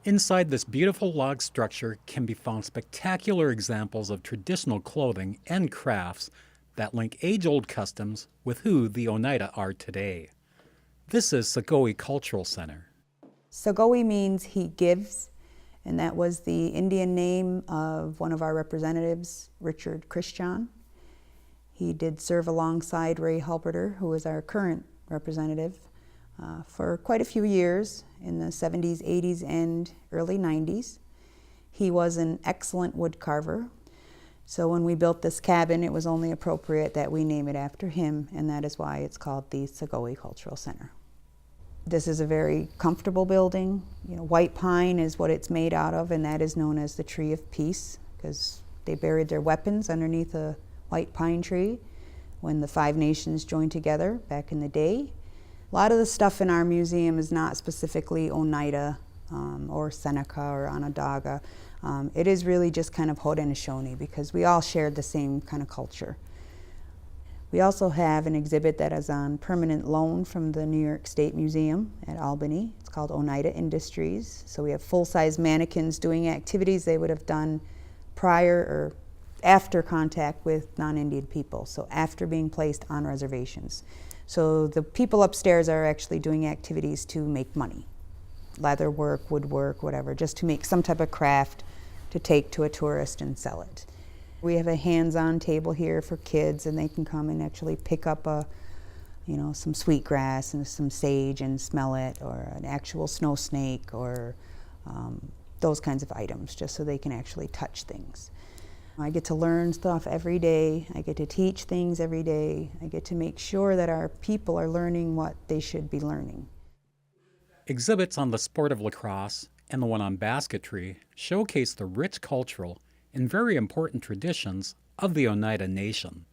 Inside this beautiful log structure can be found spectacular examples of traditional clothing and crafts that link age-old customs with who the Oneida are today. This is Shako Cultural Center. Sagoe means he gives, and that was the Indian name of one of our representatives, Richard Christian. He did serve alongside Ray Halberter, who is our current representative, for quite a few years in the 70s, 80s, and early 90s. He was an excellent wood carver. So when we built this cabin, it was only appropriate that we name it after him, and that is why it's called the Sagoe Cultural Center. This is a very comfortable building. White pine is what it's made out of, and that is known as the Tree of Peace, because they buried their weapons underneath a white pine tree when the Five Nations joined together back in the day. A lot of the stuff in our museum is not specifically Oneida or Seneca or Onondaga. It is really just kind of Haudenosaunee, because we all shared the same kind of culture. We also have an exhibit that is on permanent loan from the New York State Museum at Albany. It's called Oneida Industries. So we have full-size mannequins doing activities they would have done prior or after contact with non-Indian people, so after being placed on reservations. So the people upstairs are actually doing activities to make money. Leather work, woodwork, whatever, just to make some type of craft to take to a tourist and sell it. We have a hands-on table here for kids, and they can come and actually pick up some sweetgrass and some sage and smell it, or an actual snow snake, or those kinds of items, just so they can actually touch things. I get to learn stuff every day. I get to teach things every day. I get to make sure that our people are learning what they should be learning. Exhibits on the sport of lacrosse and the one on basketry showcase the rich cultural and very important traditions of the Oneida Nation.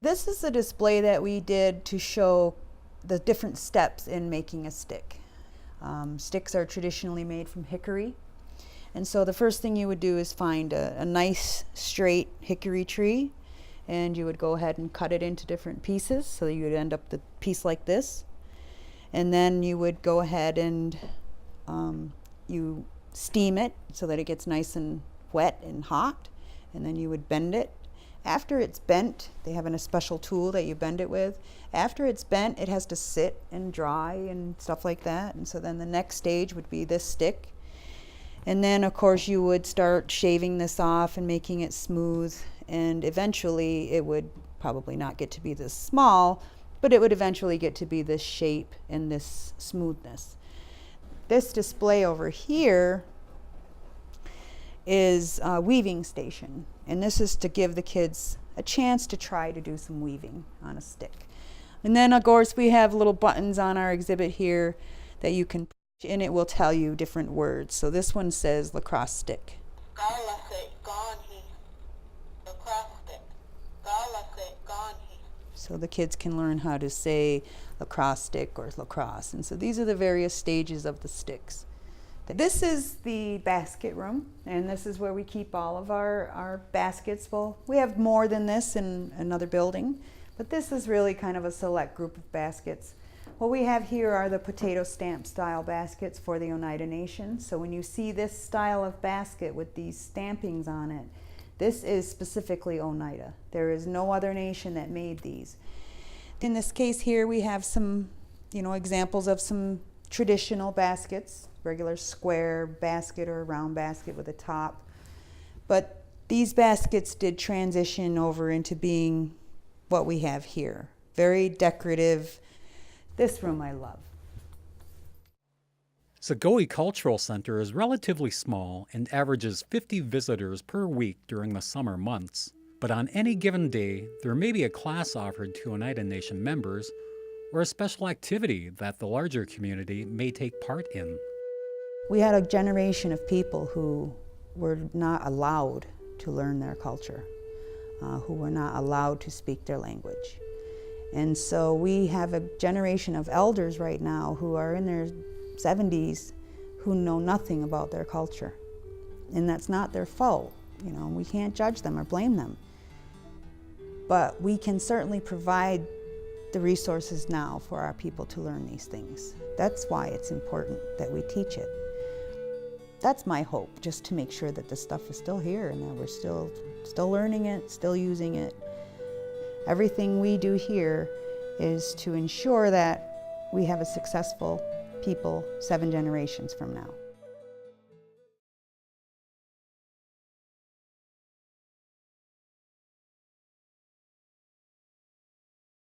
This is a display that we did to show the different steps in making a stick. Sticks are traditionally made from hickory. And so the first thing you would do is find a nice straight hickory tree, and you would go ahead and cut it into different pieces, so you would end up the piece like this. And then you would go ahead and you steam it so that it gets nice and wet and hot, and then you would bend it. After it's bent, they have a special tool that you bend it with. After it's bent, it has to sit and dry and stuff like that, and so then the next stage would be this stick. And then, of course, you would start shaving this off and making it smooth, and eventually it would probably not get to be this small, but it would eventually get to be this shape and this smoothness. This display over here is a weaving station, and this is to give the kids a chance to try to do some weaving on a stick. And then, of course, we have little buttons on our exhibit here that you can push, and it will tell you different words. So this one says lacrosse stick. So the kids can learn how to say lacrosse stick or lacrosse. And so these are the various stages of the sticks. This is the basket room, and this is where we keep all of our baskets. Well, we have more than this in another building, but this is really kind of a select group of baskets. What we have here are the potato stamp style baskets for the Oneida Nation. So when you see this style of basket with these stampings on it, this is specifically Oneida. There is no other nation that made these. In this case here, we have some, examples of some traditional baskets, regular square basket or round basket with a top. But these baskets did transition over into being what we have here. Very decorative. This room I love. Shako Cultural Center is relatively small and averages 50 visitors per week during the summer months. But on any given day, there may be a class offered to Oneida Nation members or a special activity that the larger community may take part in. We had a generation of people who were not allowed to learn their culture, who were not allowed to speak their language. And so we have a generation of elders right now who are in their 70s who know nothing about their culture. And that's not their fault. We can't judge them or blame them. But we can certainly provide the resources now for our people to learn these things. That's why it's important that we teach it. That's my hope, just to make sure that this stuff is still here and that we're still learning it, still using it. Everything we do here is to ensure that we have a successful people 7 generations from now.